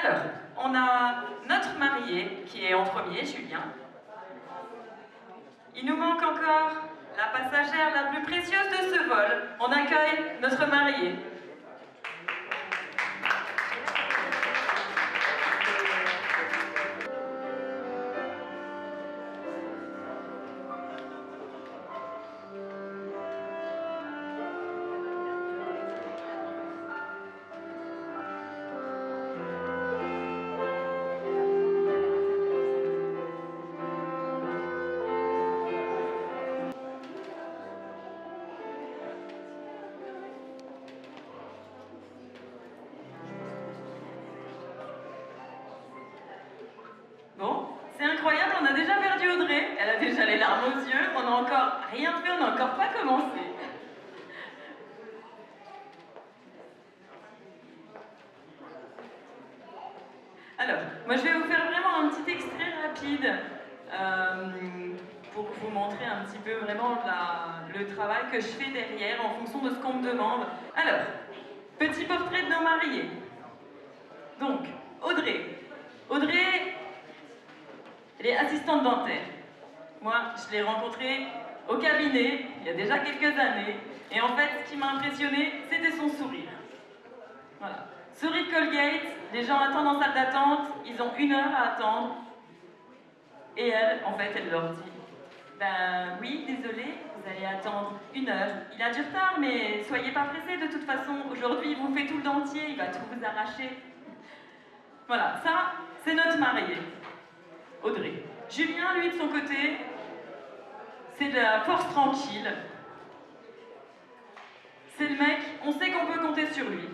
Alors, on a notre marié qui est en premier, Julien. Il nous manque encore la passagère la plus précieuse de ce vol. On accueille notre marié. Bon, c'est incroyable, on a déjà perdu Audrey. Elle a déjà les larmes aux yeux. On n'a encore rien fait, on n'a encore pas commencé. Alors, moi je vais vous faire vraiment un petit extrait rapide pour vous montrer un petit peu vraiment le travail que je fais derrière en fonction de ce qu'on me demande. Alors, petit portrait de nos mariés. Donc, Audrey. Audrey, elle est assistante dentaire. Moi, je l'ai rencontrée au cabinet, il y a déjà quelques années. Et en fait, ce qui m'a impressionnée, c'était son sourire. Voilà. Sourire Colgate, les gens attendent en salle d'attente, ils ont 1 heure à attendre. Et elle, en fait, elle leur dit « Ben oui, désolé, vous allez attendre 1 heure. Il a du retard, mais soyez pas pressés de toute façon. Aujourd'hui, il vous fait tout le dentier, il va tout vous arracher. » Voilà, ça, c'est notre marié, Audrey. Julien, lui, de son côté, c'est de la force tranquille. C'est le mec, on sait qu'on peut compter sur lui.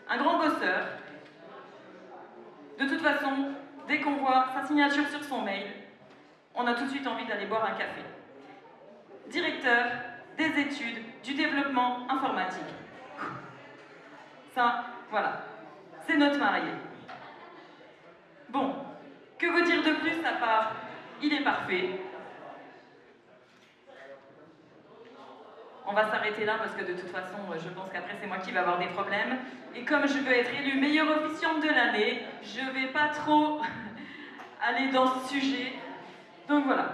Un grand bosseur. De toute façon, dès qu'on voit sa signature sur son mail, on a tout de suite envie d'aller boire un café. Directeur des études du développement informatique. Ça, voilà, c'est notre marié. Bon, que vous dire de plus à part, il est parfait. On va s'arrêter là parce que de toute façon, je pense qu'après c'est moi qui vais avoir des problèmes. Et comme je veux être élue meilleure officiante de l'année, je vais pas trop aller dans ce sujet. Donc voilà.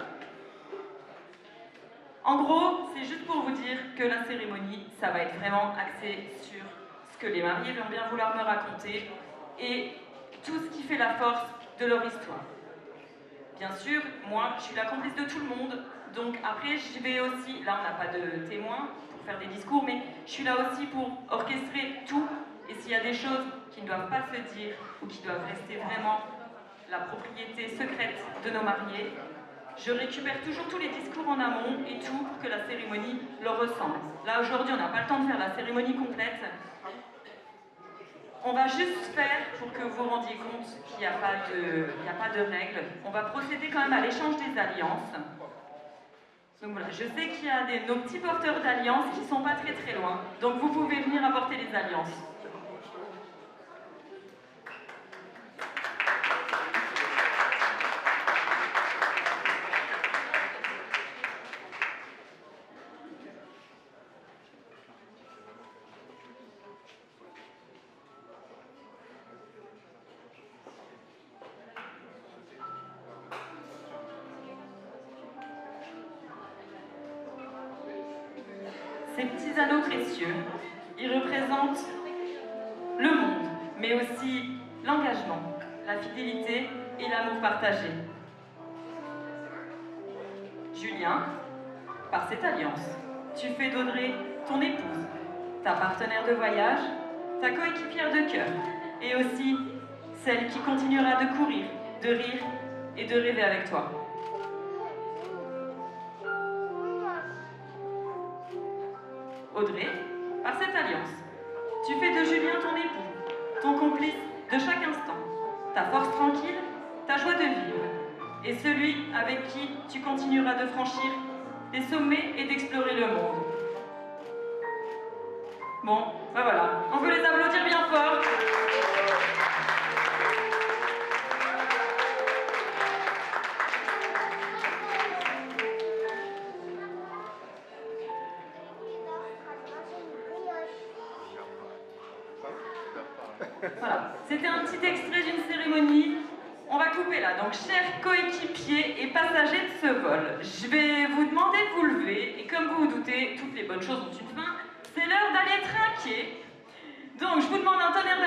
En gros, c'est juste pour vous dire que la cérémonie, ça va être vraiment axé sur ce que les mariés vont bien vouloir me raconter et tout ce qui fait la force de leur histoire. Bien sûr, moi, je suis la complice de tout le monde, donc après, je vais aussi, là on n'a pas de témoins pour faire des discours, mais je suis là aussi pour orchestrer tout, et s'il y a des choses qui ne doivent pas se dire, ou qui doivent rester vraiment la propriété secrète de nos mariés, je récupère toujours tous les discours en amont et tout pour que la cérémonie leur ressemble. Là, aujourd'hui, on n'a pas le temps de faire la cérémonie complète. On va juste faire, pour que vous vous rendiez compte qu'il n'y a pas de règles, on va procéder quand même à l'échange des alliances. Donc voilà, je sais qu'il y a nos petits porteurs d'alliances qui ne sont pas très très loin, donc vous pouvez venir apporter les alliances. Ces petits anneaux précieux, ils représentent le monde, mais aussi l'engagement, la fidélité et l'amour partagé. Julien, par cette alliance, tu fais d'Audrey ton épouse, ta partenaire de voyage, ta coéquipière de cœur, et aussi celle qui continuera de courir, de rire et de rêver avec toi. Audrey, par cette alliance, tu fais de Julien ton époux, ton complice de chaque instant, ta force tranquille, ta joie de vivre, et celui avec qui tu continueras de franchir des sommets et d'explorer le monde. Bon, ben voilà, on peut les applaudir bien fort. Voilà, c'était un petit extrait d'une cérémonie. On va couper là. Donc, chers coéquipiers et passagers de ce vol, je vais vous demander de vous lever. Et comme vous vous doutez, toutes les bonnes choses ont une fin. C'est l'heure d'aller trinquer. Donc, je vous demande un tonnerre